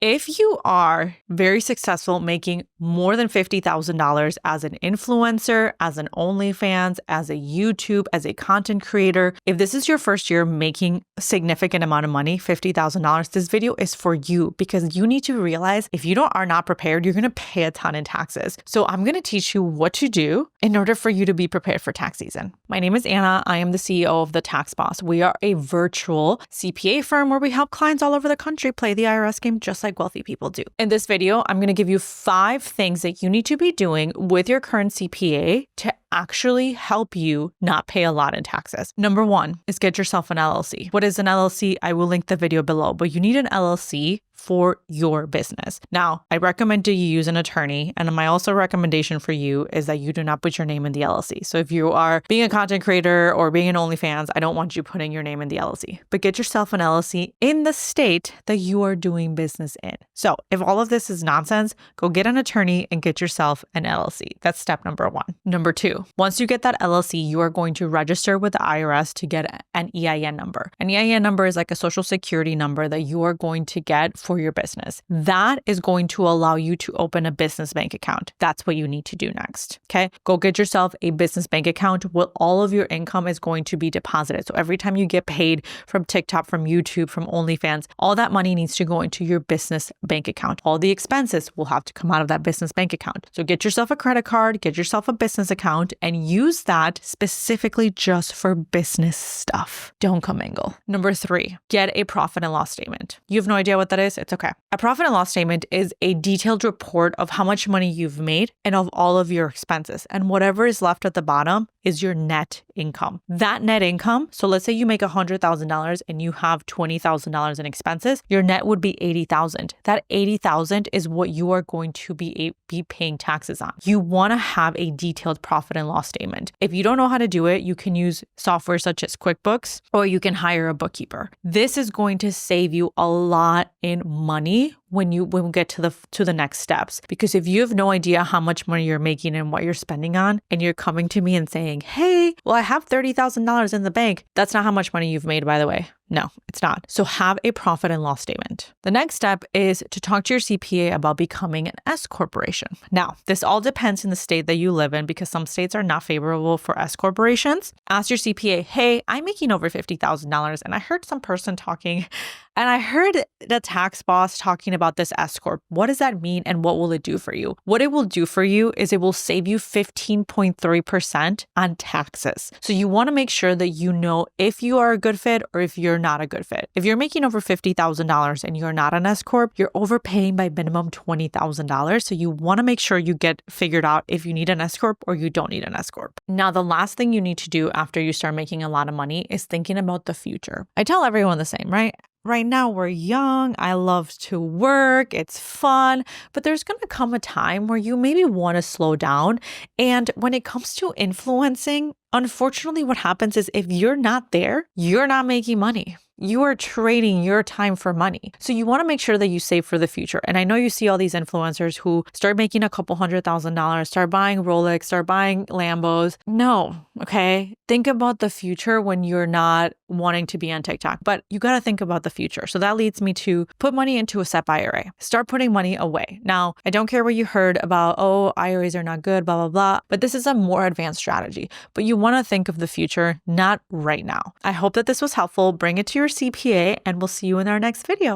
If you are very successful making more than $50,000 as an influencer, as an OnlyFans, as a YouTube, as a content creator, if this is your first year making a significant amount of money, $50,000, this video is for you because you need to realize if you are not prepared, you're going to pay a ton in taxes. So I'm going to teach you what to do in order for you to be prepared for tax season. My name is Anna. I am the CEO of The Tax Boss. We are a virtual CPA firm where we help clients all over the country play the IRS game just like wealthy people do. In this video, I'm going to give you 5 things that you need to be doing with your current CPA to actually help you not pay a lot in taxes. Number 1 is get yourself an LLC. What is an LLC? I will link the video below, but you need an LLC for your business. Now, I recommend that you use an attorney, and my also recommendation for you is that you do not put your name in the LLC. So if you are being a content creator or being an OnlyFans, I don't want you putting your name in the LLC, but get yourself an LLC in the state that you are doing business in. So if all of this is nonsense, go get an attorney and get yourself an LLC. That's step number 1. Number 2, once you get that LLC, you are going to register with the IRS to get an EIN number. An EIN number is like a social security number that you are going to get for your business. That is going to allow you to open a business bank account. That's what you need to do next. Okay. Go get yourself a business bank account where all of your income is going to be deposited. So every time you get paid from TikTok, from YouTube, from OnlyFans, all that money needs to go into your business bank account. All the expenses will have to come out of that business bank account. So get yourself a credit card, get yourself a business account, and use that specifically just for business stuff. Don't commingle. Number 3, get a profit and loss statement. You have no idea what that is? It's okay. A profit and loss statement is a detailed report of how much money you've made and of all of your expenses. And whatever is left at the bottom is your net income. That net income, so let's say you make $100,000 and you have $20,000 in expenses, your net would be $80,000. That $80,000 is what you are going to be paying taxes on. You want to have a detailed profit and loss statement. If you don't know how to do it, you can use software such as QuickBooks, or you can hire a bookkeeper. This is going to save you a lot in money when we get to the next steps. Because if you have no idea how much money you're making and what you're spending on, and you're coming to me and saying, hey, well, I have $30,000 in the bank. That's not how much money you've made, by the way. No, it's not. So have a profit and loss statement. The next step is to talk to your CPA about becoming an S corporation. Now, this all depends in the state that you live in because some states are not favorable for S corporations. Ask your CPA, hey, I'm making over $50,000 and I heard some person talking and I heard the tax boss talking about this S corp. What does that mean and what will it do for you? What it will do for you is it will save you 15.3% on taxes. So you want to make sure that you know if you are a good fit or if you're not a good fit. If you're making over $50,000 and you're not an S corp, you're overpaying by minimum $20,000. So you want to make sure you get figured out if you need an S corp or you don't need an S corp. Now, the last thing you need to do after you start making a lot of money is thinking about the future. I tell everyone the same, right? Right now, we're young. I love to work. It's fun. But there's going to come a time where you maybe want to slow down. And when it comes to influencing, unfortunately, what happens is if you're not there, you're not making money. You are trading your time for money. So you want to make sure that you save for the future. And I know you see all these influencers who start making a couple $100,000, start buying Rolex, start buying Lambos. No, okay? Think about the future when you're not wanting to be on TikTok, but you got to think about the future. So that leads me to put money into a SEP IRA. Start putting money away. Now, I don't care what you heard about, oh, IRAs are not good, blah, blah, blah, but this is a more advanced strategy. But you want to think of the future, not right now. I hope that this was helpful. Bring it to your CPA and we'll see you in our next video.